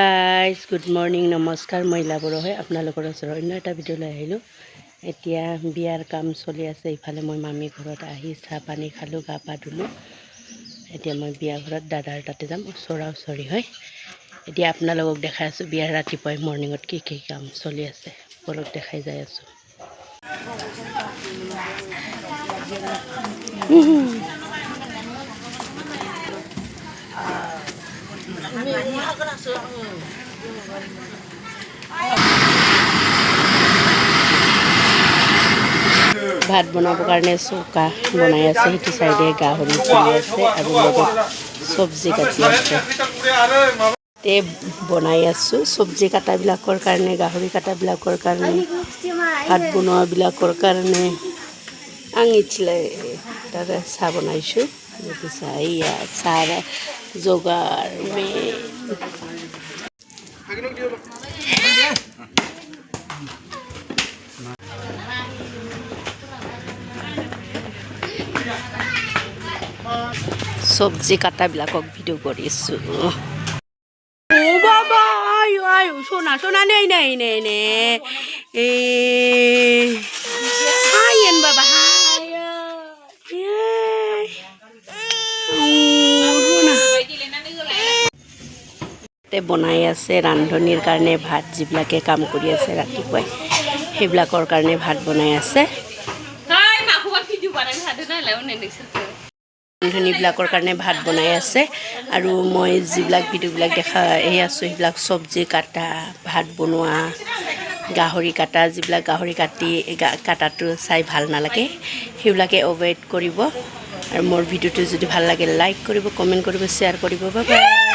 Guys good morning নমস্কাৰ মই লাবৰো হয় আপোনালোকৰ ওচৰত অন্য এটা ভিডিঅ'লৈ আহিলোঁ। এতিয়া বিয়াৰ কাম চলি আছে। ইফালে মই মামী ঘৰত আহি চাহ পানী খালোঁ, গা পা ধুলোঁ। এতিয়া মই বিয়া ঘৰত দাদাৰ তাতে যাম, ওচৰা ওচৰি হয়। এতিয়া আপোনালোকক দেখাই আছোঁ বিয়াৰ ৰাতিপুৱাই মৰ্ণিঙত কি কাম চলি আছে, বলক দেখাই যাই আছোঁ। ভাত বনাবৰ কাৰণে চৌকা বনাই আছে, সেইটো চাইডে গাহৰি পুৰি আছে আৰু লগত চব্জি কাটি আছে। বনাই আছোঁ চব্জি কাটাবিলাকৰ কাৰণে, গাহৰি কাটাবিলাকৰ কাৰণে, ভাত বনোৱাবিলাকৰ কাৰণে আঙিছিলে তাতে চাহ বনাইছোঁ। এয়া চাহ যোগাৰ চব্জি কাটাবিলাকক ভিডিঅ' কৰিছোঁ। বাবা সোনা সোনা নেই নেই নেই নে হাইন বাবা বনাই আছে ৰান্ধনিৰ কাৰণে ভাত, যিবিলাকে কাম কৰি আছে ৰাতিপুৱাই সেইবিলাকৰ কাৰণে ভাত বনাই আছে। ৰান্ধনীবিলাকৰ কাৰণে ভাত বনাই আছে আৰু মই যিবিলাক ভিডিঅ'বিলাক দেখাই আছোঁ সেইবিলাক চব্জি কাটা, ভাত বনোৱা, গাহৰি কাটা, যিবিলাক গাহৰি কাটাটো চাই ভাল নালাগে সেইবিলাকে এভইড কৰিব। আৰু মোৰ ভিডিঅ'টো যদি ভাল লাগে লাইক কৰিব, কমেণ্ট কৰিব, শ্বেয়াৰ কৰিব। Bye bye.